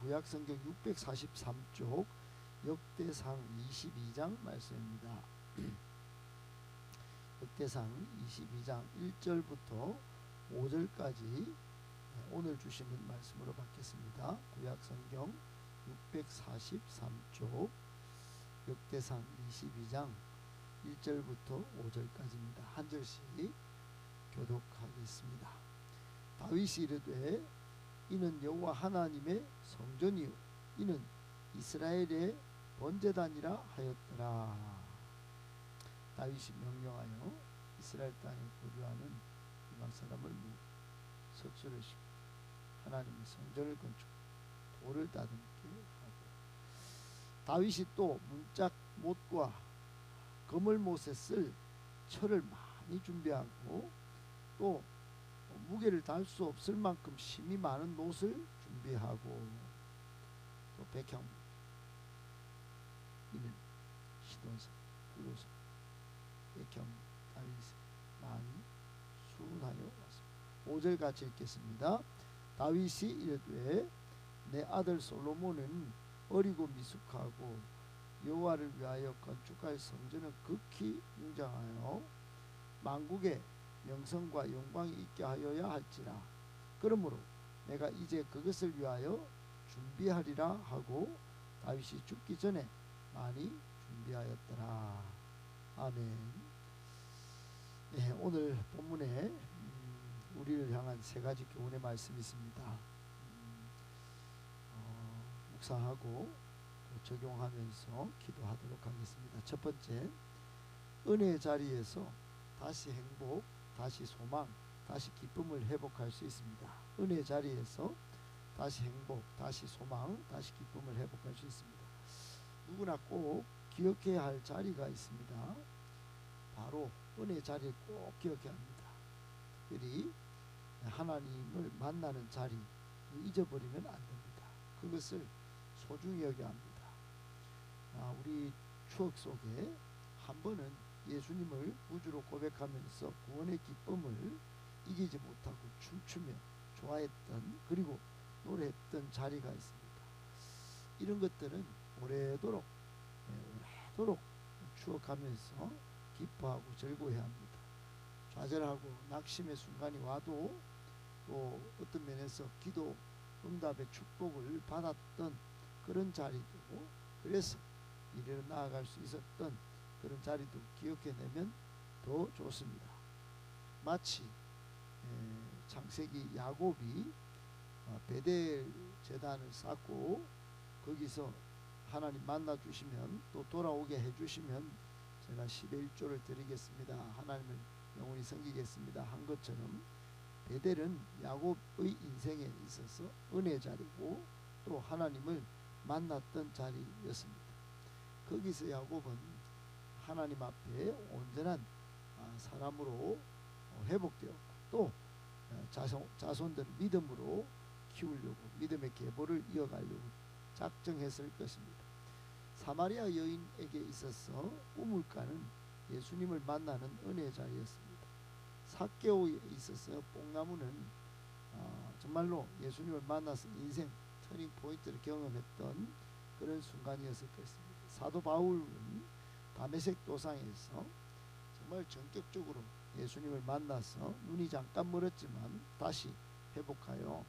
구약성경 643쪽 역대상 22장 말씀입니다. 역대상 22장 1절부터 5절까지 오늘 주시는 말씀으로 받겠습니다. 구약성경 643쪽 역대상 22장 1절부터 5절까지입니다. 한 절씩 교독하겠습니다. 다윗이 이르되 이는 여호와 하나님의 성전이요 이는 이스라엘의 번제단이라 하였더라. 다윗이 명령하여 이스라엘 땅에 거주하는 이방 사람을 석수를 싣고 하나님의 성전을 건축 돌을 다듬게 하고, 다윗이 또 문짝 못과 거물 못에 쓸 철을 많이 준비하고 또 무게를 달 수 없을 만큼 심이 많은 못을 준비하고 또 백향 이는 시돈산 블루산 백향 다윗이 많이 수운하여 왔습니다. 5절 같이 읽겠습니다. 다윗이 이르되 내 아들 솔로몬은 어리고 미숙하고 여호와를 위하여 건축할 성전은 극히 웅장하여 만국에 명성과 영광이 있게 하여야 할지라. 그러므로 내가 이제 그것을 위하여 준비하리라 하고 다윗이 죽기 전에 많이 준비하였더라. 아멘. 네, 오늘 본문에 우리를 향한 세 가지 교훈의 말씀이 있습니다. 묵상하고 적용하면서 기도하도록 하겠습니다. 첫 번째, 은혜의 자리에서 다시 행복, 다시 소망, 다시 기쁨을 회복할 수 있습니다. 은혜의 자리에서 다시 행복, 다시 소망, 다시 기쁨을 회복할 수 있습니다. 누구나 꼭 기억해야 할 자리가 있습니다. 바로 은혜의 자리를 꼭 기억해야 합니다. 특별히 하나님을 만나는 자리 잊어버리면 안 됩니다. 그것을 소중히 여겨야 합니다. 우리 추억 속에 한 번은 예수님을 구주로 고백하면서 구원의 기쁨을 이기지 못하고 춤추며 좋아했던, 그리고 노래했던 자리가 있습니다. 이런 것들은 오래도록 추억하면서 기뻐하고 즐거워해야 합니다. 좌절하고 낙심의 순간이 와도 또 어떤 면에서 기도 응답의 축복을 받았던 그런 자리도, 그래서 이래로 나아갈 수 있었던 그런 자리도 기억해내면 더 좋습니다. 마치 창세기 야곱이 베델 제단을 쌓고 거기서 하나님 만나 주시면 또 돌아오게 해주시면 제가 11조를 드리겠습니다, 하나님을 영원히 섬기겠습니다 한 것처럼, 베델은 야곱의 인생에 있어서 은혜 자리고 또 하나님을 만났던 자리였습니다. 거기서 야곱은 하나님 앞에 온전한 사람으로 회복되었고 또 자손들을 믿음으로 키우려고, 믿음의 계보를 이어가려고 작정했을 것입니다. 사마리아 여인에게 있어서 우물가는 예수님을 만나는 은혜의 자리였습니다. 삭개오에 있어서 뽕나무는 정말로 예수님을 만나서 인생 터닝 포인트를 경험했던 그런 순간이었을 것입니다. 사도 바울은 다메섹 도상에서 정말 전격적으로 예수님을 만나서 눈이 잠깐 멀었지만 다시 회복하여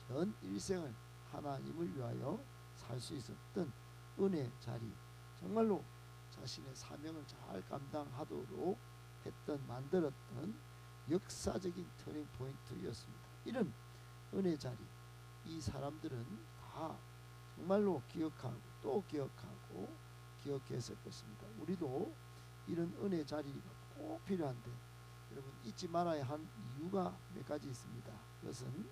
전 일생을 하나님을 위하여 살 수 있었던 은혜 자리, 정말로 자신의 사명을 잘 감당하도록 만들었던 역사적인 터닝 포인트였습니다. 이런 은혜 자리, 이 사람들은 다 정말로 기억하고 또 기억하고 기억했을 것입니다. 우리도 이런 은혜 자리가 꼭 필요한데 여러분 잊지 말아야 한 이유가 몇 가지 있습니다. 그것은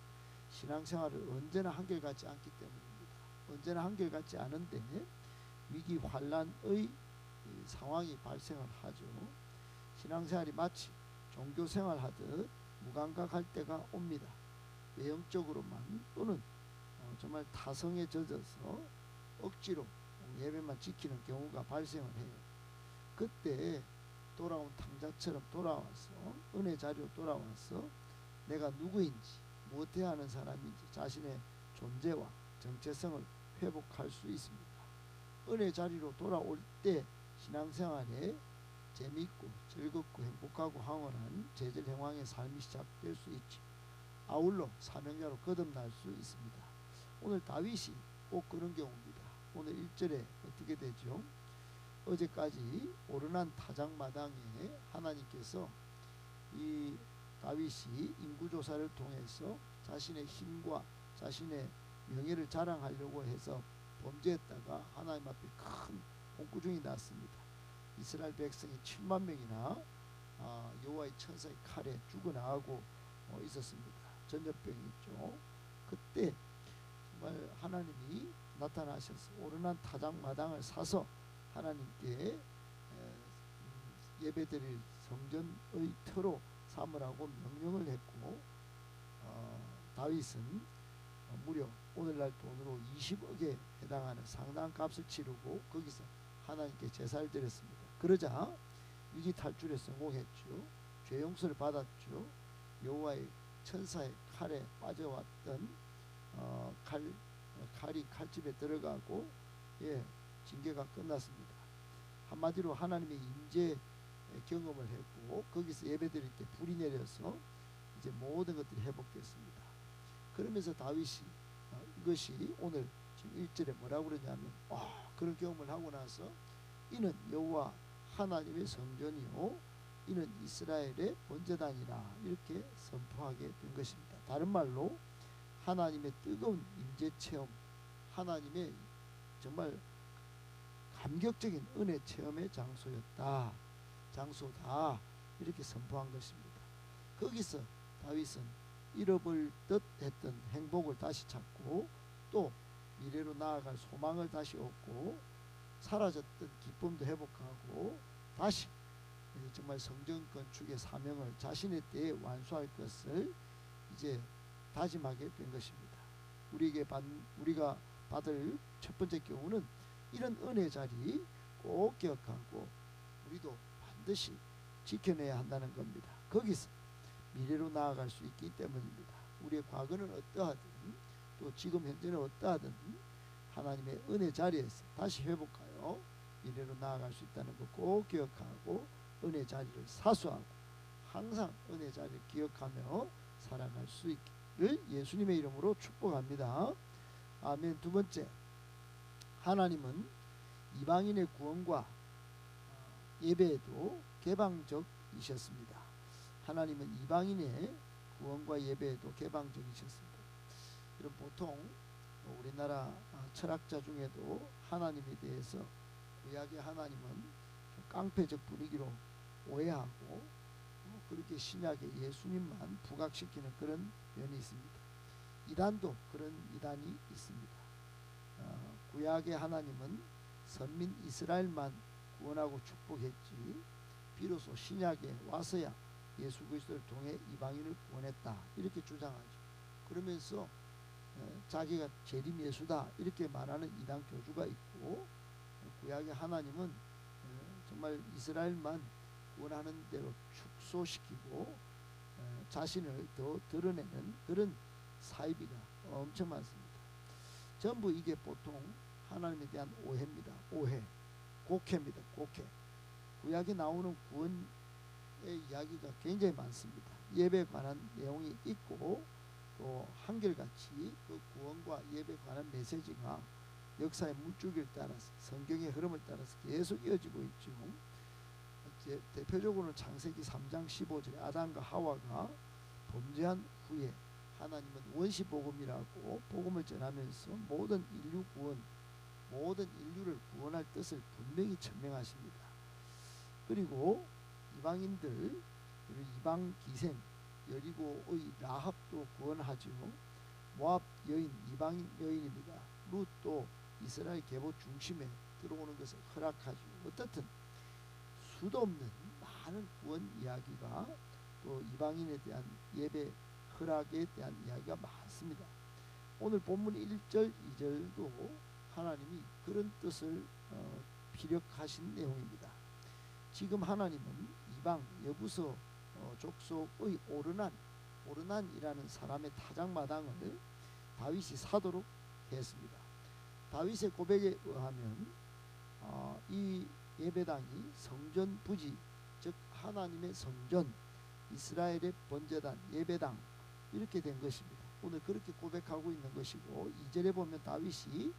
신앙생활을 언제나 한결같지 않기 때문입니다. 언제나 한결같지 않은데 위기 환란의 상황이 발생을 하죠. 신앙생활이 마치 종교생활 하듯 무감각할 때가 옵니다. 외형적으로만 또는 정말 타성에 젖어서 억지로 예배만 지키는 경우가 발생을 해요. 그때 돌아온 탕자처럼 돌아와서 은혜 자리로 돌아와서 내가 누구인지 무엇해야 하는 사람인지 자신의 존재와 정체성을 회복할 수 있습니다. 은혜 자리로 돌아올 때 신앙생활에 재미있고 즐겁고 행복하고 황홀한 제절 행황의 삶이 시작될 수 있지. 아울러 사명자로 거듭날 수 있습니다. 오늘 다윗이 꼭 그런 경우입니다. 오늘 1절에 어떻게 되죠? 어제까지 오르난 타작마당에 하나님께서 이 다윗이 인구조사를 통해서 자신의 힘과 자신의 명예를 자랑하려고 해서 범죄했다가 하나님 앞에 큰 공구중이 났습니다. 이스라엘 백성이 7만 명이나 여호와의 천사의 칼에 죽어나가고 있었습니다. 전염병이 있죠. 그때 정말 하나님이 나타나셔서 오르난 타작마당을 사서 하나님께 예배드릴 성전의 터로 삼으라고 명령을 했고, 다윗은 무려 오늘날 돈으로 20억에 해당하는 상당한 값을 치르고 거기서 하나님께 제사를 드렸습니다. 그러자 위기 탈출에 성공했죠. 죄 용서를 받았죠. 여호와의 천사의 칼에 빠져왔던 칼이 칼집에 들어가고 징계가 끝났습니다. 한마디로 하나님의 임재 경험을 했고 거기서 예배드릴 때 불이 내려서 이제 모든 것들이 회복됐습니다. 그러면서 다윗이 이것이 오늘 지금 1절에 뭐라고 그러냐면 그런 경험을 하고 나서 이는 여호와 하나님의 성전이요 이는 이스라엘의 번제단이라 이렇게 선포하게 된 것입니다. 다른 말로 하나님의 뜨거운 임재 체험, 하나님의 정말 감격적인 은혜 체험의 장소다 이렇게 선포한 것입니다. 거기서 다윗은 잃어버릴 듯 했던 행복을 다시 찾고 또 미래로 나아갈 소망을 다시 얻고 사라졌던 기쁨도 회복하고 다시 정말 성전 건축의 사명을 자신의 때에 완수할 것을 이제 다짐하게 된 것입니다. 우리가 받을 첫 번째 교훈은 이런 은혜 자리 꼭 기억하고 우리도 반드시 지켜내야 한다는 겁니다. 거기서 미래로 나아갈 수 있기 때문입니다. 우리의 과거는 어떠하든 또 지금 현재는 어떠하든 하나님의 은혜 자리에서 다시 회복하여 미래로 나아갈 수 있다는 것 꼭 기억하고 은혜 자리를 사수하고 항상 은혜 자리를 기억하며 살아갈 수 있기를 예수님의 이름으로 축복합니다. 아멘. 두 번째, 하나님은 이방인의 구원과 예배에도 개방적이셨습니다. 하나님은 이방인의 구원과 예배에도 개방적이셨습니다. 여러분, 보통 우리나라 철학자 중에도 하나님에 대해서 구약의 하나님은 좀 깡패적 분위기로 오해하고 그렇게 신약의 예수님만 부각시키는 그런 면이 있습니다. 이단도 그런 이단이 있습니다. 구약의 하나님은 선민 이스라엘만 구원하고 축복했지 비로소 신약에 와서야 예수 그리스도를 통해 이방인을 구원했다 이렇게 주장하죠. 그러면서 자기가 재림 예수다 이렇게 말하는 이단 교주가 있고, 구약의 하나님은 정말 이스라엘만 구원하는 대로 축소시키고 자신을 더 드러내는 그런 사이비가 엄청 많습니다. 전부 이게 보통 하나님에 대한 오해입니다. 오해, 곡해입니다. 곡해. 구약에 나오는 구원의 이야기가 굉장히 많습니다. 예배에 관한 내용이 있고 또 한결같이 그 구원과 예배에 관한 메시지가 역사의 물줄기를 따라서 성경의 흐름을 따라서 계속 이어지고 있죠. 대표적으로는 창세기 3장 15절에 아담과 하와가 범죄한 후에 하나님은 원시복음이라고 복음을 전하면서 모든 인류 구원, 모든 인류를 구원할 뜻을 분명히 천명하십니다. 그리고 이방인들, 그리고 이방 기생, 여리고의 라합도 구원하죠. 모압 여인, 이방인 여인입니다. 룻도 이스라엘 계보 중심에 들어오는 것을 허락하죠. 어떻든 수도 없는 많은 구원 이야기가 또 이방인에 대한 예배 허락에 대한 이야기가 많습니다. 오늘 본문 1절, 2절도 하나님이 그런 뜻을 피력하신 내용입니다. 지금 하나님은 이방 여부서 족속의 오르난이라는 사람의 타작마당을 다윗이 사도록 했습니다. 다윗의 고백에 의하면 이 예배당이 성전 부지, 즉 하나님의 성전, 이스라엘의 번제단, 예배당 이렇게 된 것입니다. 오늘 그렇게 고백하고 있는 것이고, 2절에 보면 다윗이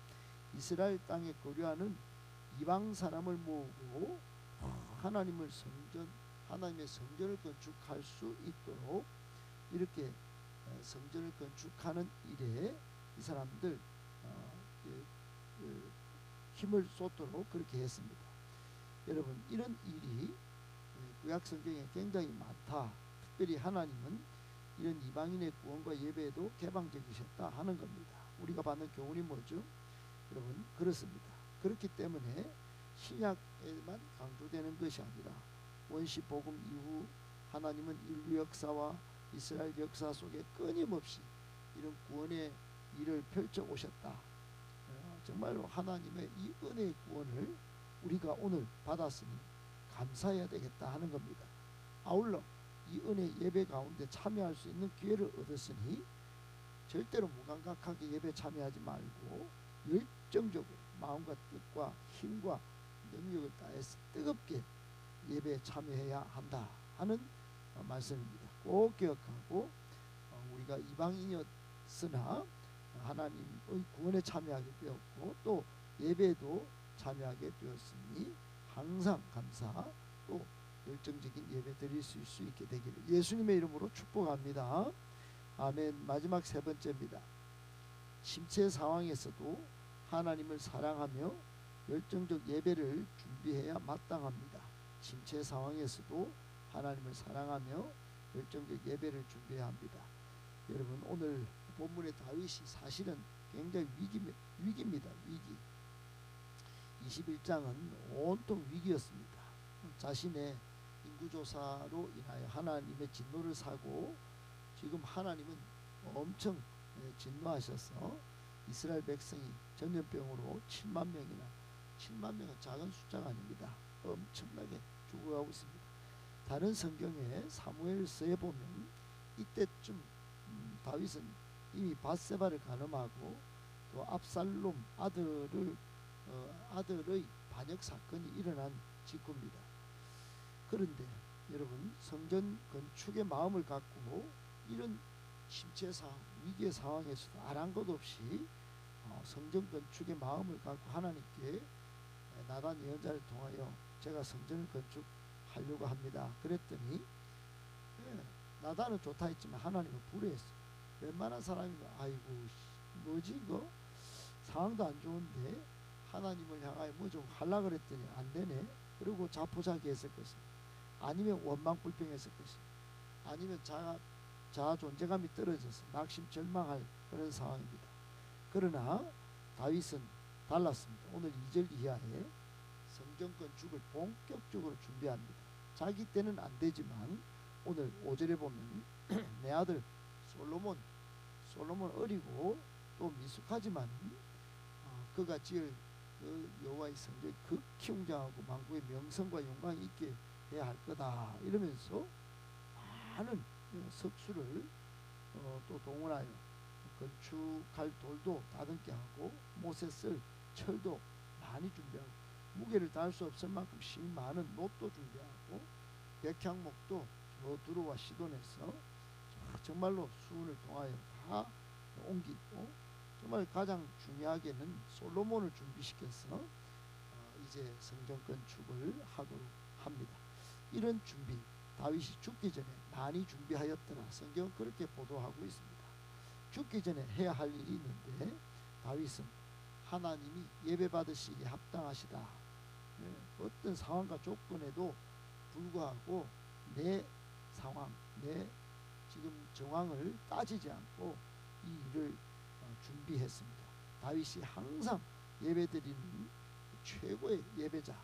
이스라엘 땅에 거류하는 이방 사람을 모으고 하나님의 성전을 건축할 수 있도록 이렇게 성전을 건축하는 일에 이 사람들 힘을 쏟도록 그렇게 했습니다. 여러분, 이런 일이 구약 성경에 굉장히 많다. 특별히 하나님은 이런 이방인의 구원과 예배에도 개방적이셨다 하는 겁니다. 우리가 받는 교훈이 뭐죠? 여러분, 그렇습니다. 그렇기 때문에 신약에만 강조되는 것이 아니라 원시 복음 이후 하나님은 인류 역사와 이스라엘 역사 속에 끊임없이 이런 구원의 일을 펼쳐 오셨다. 정말로 하나님의 이 은혜의 구원을 우리가 오늘 받았으니 감사해야 되겠다 하는 겁니다. 아울러 이 은혜 예배 가운데 참여할 수 있는 기회를 얻었으니 절대로 무감각하게 예배 참여하지 말고 열정적으로 마음과 뜻과 힘과 능력을 다해서 뜨겁게 예배에 참여해야 한다 하는 말씀입니다. 꼭 기억하고 우리가 이방인이었으나 하나님의 구원에 참여하게 되었고 또 예배도 참여하게 되었으니 항상 감사 또 열정적인 예배 드릴 수 있게 되기를 예수님의 이름으로 축복합니다. 아멘. 마지막 세 번째입니다. 침체 상황에서도 하나님을 사랑하며 열정적 예배를 준비해야 마땅합니다. 침체 상황에서도 하나님을 사랑하며 열정적 예배를 준비해야 합니다. 여러분, 오늘 본문의 다윗이 사실은 굉장히 위기입니다. 위기. 21장은 온통 위기였습니다. 자신의 인구조사로 인하여 하나님의 진노를 사고 지금 하나님은 엄청 진노하셔서 이스라엘 백성이 전염병으로 7만 명이나 7만 명은 작은 숫자가 아닙니다. 엄청나게 죽어가고 있습니다. 다른 성경에 사무엘서에 보면 이때쯤 다윗은 이미 밧세바를 간음하고 또 압살롬 아들의 반역 사건이 일어난 직후입니다. 그런데 여러분, 성전 건축의 마음을 갖고 이런 침체 상황, 위기의 상황에서도 아랑곳 없이 성전 건축의 마음을 갖고 하나님께 나단 예언자를 통하여 제가 성전을 건축하려고 합니다. 그랬더니 나단은 좋다 했지만 하나님은 불의했어요. 웬만한 사람이 아이고 뭐지 이거 상황도 안 좋은데 하나님을 향하여 뭐 좀 하려고 그랬더니 안 되네. 그리고 자포자기했을 것입니다. 아니면 원망불평했을 것입니다. 아니면 자아 존재감이 떨어져서 낙심절망할 그런 상황입니다. 그러나 다윗은 달랐습니다. 오늘 2절 이하에 성전 건축을 본격적으로 준비합니다. 자기 때는 안 되지만 오늘 5절에 보면 내 아들 솔로몬 어리고 또 미숙하지만 그가 지을 그 여호와의 성전이 극히 웅장하고 만국의 명성과 영광이 있게 해야 할 거다 이러면서 많은 석수를 또 동원하여 건축할 돌도 다듬게 하고 못에 쓸 철도 많이 준비하고 무게를 다할 수 없을 만큼 힘이 많은 놋도 준비하고 백향목도 저 두루와 시돈에서 정말로 수운을 통하여 다 옮기고 정말 가장 중요하게는 솔로몬을 준비시켜서 이제 성전 건축을 하도록 합니다. 이런 준비 다윗이 죽기 전에 많이 준비하였더라. 성경은 그렇게 보도하고 있습니다. 죽기 전에 해야 할 일이 있는데 다윗은 하나님이 예배받으시기에 합당하시다. 어떤 상황과 조건에도 불구하고 내 상황, 내 지금 정황을 따지지 않고 이 일을 준비했습니다. 다윗이 항상 예배드리는 최고의 예배자,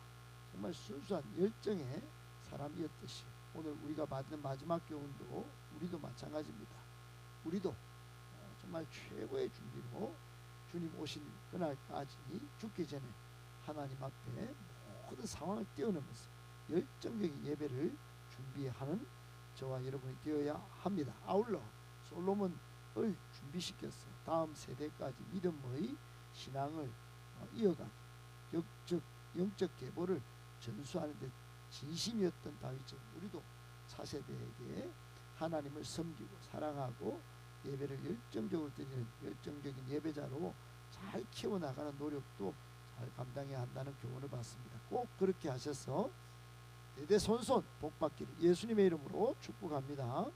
정말 순수한 열정의 사람이었듯이 오늘 우리가 받는 마지막 교훈도 우리도 마찬가지입니다. 우리도 정말 최고의 준비로 주님 오신 그날까지 죽기 전에 하나님 앞에 모든 상황을 뛰어넘어서 열정적인 예배를 준비하는 저와 여러분이 되어야 합니다. 아울러 솔로몬 준비시켰어. 다음 세대까지 믿음의 신앙을 이어간 영적 계보를 전수하는 데 진심이었던 다윗처럼 우리도 차세대에게 하나님을 섬기고 사랑하고 예배를 열정적으로 드리는 열정적인 예배자로 잘 키워나가는 노력도 잘 감당해야 한다는 교훈을 받습니다. 꼭 그렇게 하셔서 대대손손 복받기를 예수님의 이름으로 축복합니다.